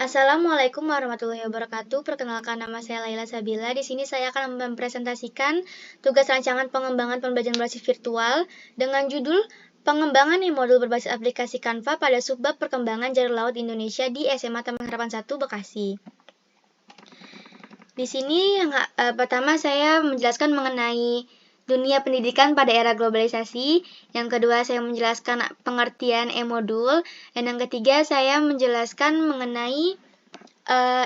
Assalamualaikum warahmatullahi wabarakatuh. Perkenalkan, nama saya Laila Sabila. Di sini saya akan mempresentasikan tugas rancangan pengembangan pembelajaran berbasis virtual dengan judul Pengembangan e-modul berbasis aplikasi Canva pada subbab perkembangan jalur laut Indonesia di SMA Taman Harapan 1 Bekasi. Di sini yang pertama saya menjelaskan mengenai dunia pendidikan pada era globalisasi. Yang kedua, saya menjelaskan pengertian e-modul. Dan yang ketiga, saya menjelaskan mengenai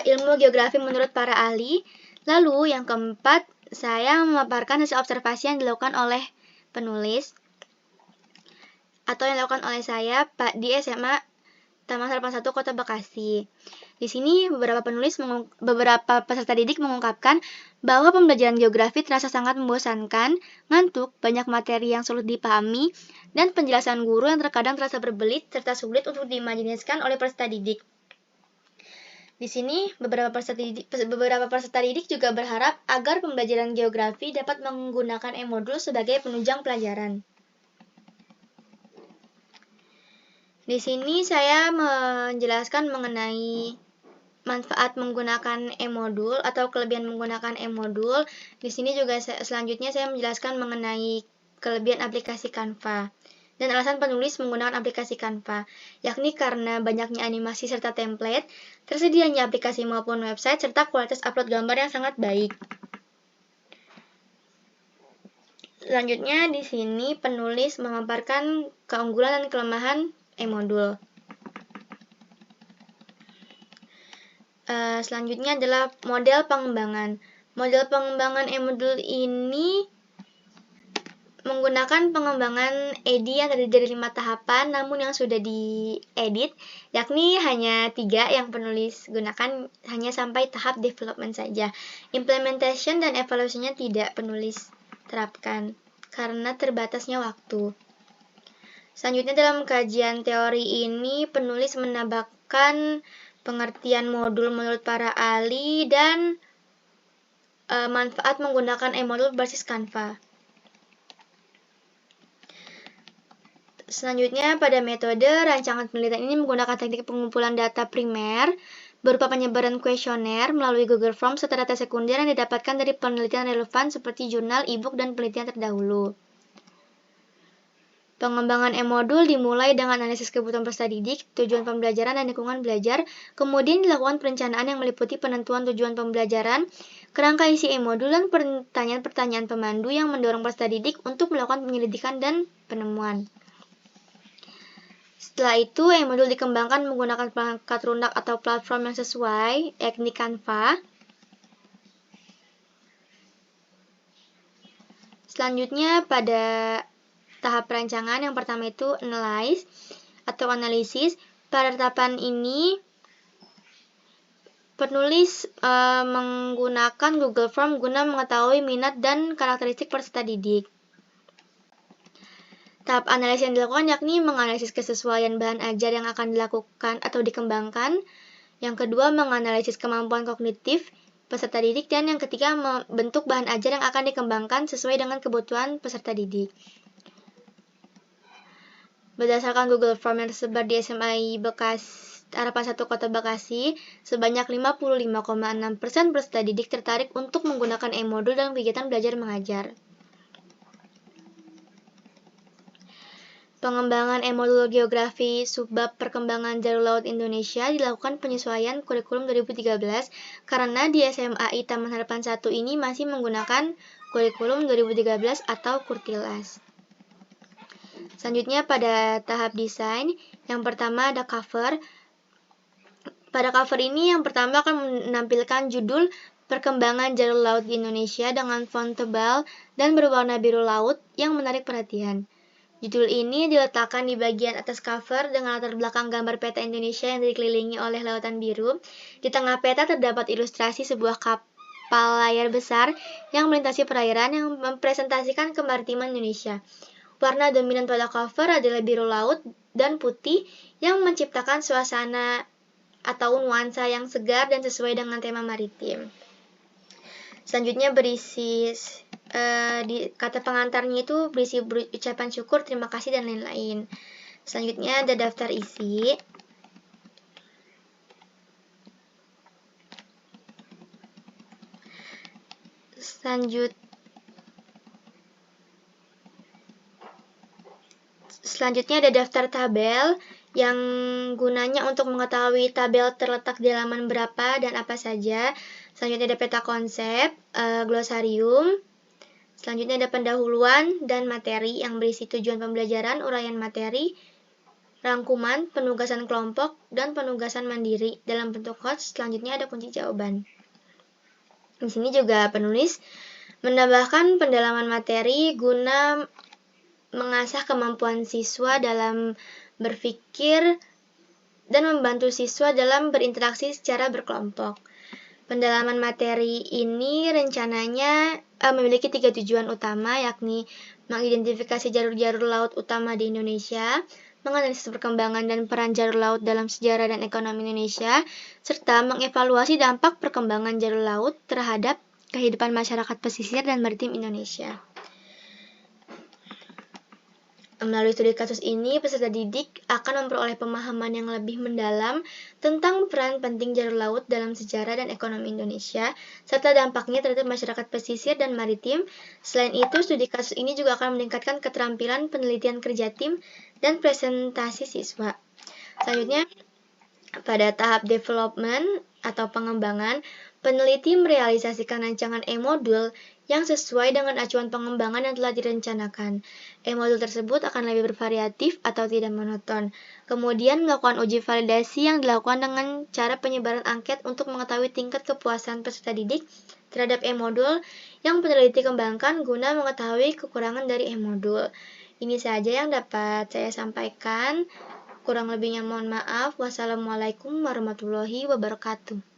ilmu geografi menurut para ahli. Lalu yang keempat, saya memaparkan hasil observasi yang dilakukan oleh penulis atau yang dilakukan oleh saya di SMA Taman Harapan 1 Kota Bekasi. Di sini beberapa peserta didik mengungkapkan bahwa pembelajaran geografi terasa sangat membosankan, ngantuk, banyak materi yang sulit dipahami, dan penjelasan guru yang terkadang terasa berbelit serta sulit untuk diimajinasikan oleh peserta didik. Di sini beberapa peserta didik juga berharap agar pembelajaran geografi dapat menggunakan e-modul sebagai penunjang pelajaran. Di sini saya menjelaskan mengenai manfaat menggunakan e-modul atau kelebihan menggunakan e-modul. Di sini juga selanjutnya saya menjelaskan mengenai kelebihan aplikasi Canva dan alasan penulis menggunakan aplikasi Canva, yakni karena banyaknya animasi serta template, tersedianya aplikasi maupun website, serta kualitas upload gambar yang sangat baik. Selanjutnya di sini penulis memaparkan keunggulan dan kelemahan e-modul. Selanjutnya adalah model pengembangan. Model pengembangan e-modul ini menggunakan pengembangan ED yang terdiri dari 5 tahapan, namun yang sudah diedit, yakni hanya 3 yang penulis gunakan hanya sampai tahap development saja. Implementation dan evaluasinya tidak penulis terapkan karena terbatasnya waktu. Selanjutnya dalam kajian teori ini, penulis menambahkan pengertian modul menurut para ahli dan manfaat menggunakan e-modul berbasis Canva. Selanjutnya, pada metode rancangan penelitian ini menggunakan teknik pengumpulan data primer berupa penyebaran kuesioner melalui Google Forms serta data sekunder yang didapatkan dari penelitian relevan seperti jurnal, e-book, dan penelitian terdahulu. Pengembangan e-modul dimulai dengan analisis kebutuhan peserta didik, tujuan pembelajaran, dan lingkungan belajar. Kemudian dilakukan perencanaan yang meliputi penentuan tujuan pembelajaran, kerangka isi e-modul, dan pertanyaan-pertanyaan pemandu yang mendorong peserta didik untuk melakukan penyelidikan dan penemuan. Setelah itu, e-modul dikembangkan menggunakan perangkat lunak atau platform yang sesuai, yakni Canva. Selanjutnya, pada tahap perancangan yang pertama itu analyze atau analisis. Pada tahapan ini penulis menggunakan Google Form guna mengetahui minat dan karakteristik peserta didik. Tahap analisis yang dilakukan yakni menganalisis kesesuaian bahan ajar yang akan dilakukan atau dikembangkan. Yang kedua, menganalisis kemampuan kognitif peserta didik, dan yang ketiga, membentuk bahan ajar yang akan dikembangkan sesuai dengan kebutuhan peserta didik. Berdasarkan Google Form yang tersebar di SMA Harapan 1 Kota Bekasi, sebanyak 55,6% peserta didik tertarik untuk menggunakan e-modul dalam kegiatan belajar mengajar. Pengembangan e-modul geografi subbab perkembangan jalur laut Indonesia dilakukan penyesuaian kurikulum 2013 karena di SMAI Taman Harapan 1 ini masih menggunakan kurikulum 2013 atau Kurtilas. Selanjutnya pada tahap desain, yang pertama ada cover. Pada cover ini yang pertama akan menampilkan judul Perkembangan Jalur Laut di Indonesia dengan font tebal dan berwarna biru laut yang menarik perhatian. Judul ini diletakkan di bagian atas cover dengan latar belakang gambar peta Indonesia yang dikelilingi oleh lautan biru. Di tengah peta terdapat ilustrasi sebuah kapal layar besar yang melintasi perairan yang mempresentasikan kemaritiman Indonesia. Warna dominan pada cover adalah biru laut dan putih yang menciptakan suasana atau nuansa yang segar dan sesuai dengan tema maritim. Selanjutnya berisi di kata pengantarnya itu berisi ucapan syukur, terima kasih, dan lain-lain. Selanjutnya ada daftar isi. Selanjutnya ada daftar tabel yang gunanya untuk mengetahui tabel terletak di halaman berapa dan apa saja. Selanjutnya ada peta konsep, glosarium. Selanjutnya ada pendahuluan dan materi yang berisi tujuan pembelajaran, uraian materi, rangkuman, penugasan kelompok, dan penugasan mandiri dalam bentuk quotes. Selanjutnya ada kunci jawaban. Di sini juga penulis menambahkan pendalaman materi guna mengasah kemampuan siswa dalam berpikir dan membantu siswa dalam berinteraksi secara berkelompok. Pendalaman materi ini rencananya memiliki 3 tujuan utama, yakni mengidentifikasi jalur-jalur laut utama di Indonesia, menganalisis perkembangan dan peran jalur laut dalam sejarah dan ekonomi Indonesia, serta mengevaluasi dampak perkembangan jalur laut terhadap kehidupan masyarakat pesisir dan maritim Indonesia. Melalui studi kasus ini, peserta didik akan memperoleh pemahaman yang lebih mendalam tentang peran penting jalur laut dalam sejarah dan ekonomi Indonesia, serta dampaknya terhadap masyarakat pesisir dan maritim. Selain itu, studi kasus ini juga akan meningkatkan keterampilan penelitian kerja tim dan presentasi siswa. Selanjutnya, pada tahap development atau pengembangan, peneliti merealisasikan rancangan e-modul yang sesuai dengan acuan pengembangan yang telah direncanakan. E-modul tersebut akan lebih bervariatif atau tidak monoton. Kemudian melakukan uji validasi yang dilakukan dengan cara penyebaran angket untuk mengetahui tingkat kepuasan peserta didik terhadap e-modul yang peneliti kembangkan guna mengetahui kekurangan dari e-modul. Ini saja yang dapat saya sampaikan. Kurang lebihnya mohon maaf. Wassalamualaikum warahmatullahi wabarakatuh.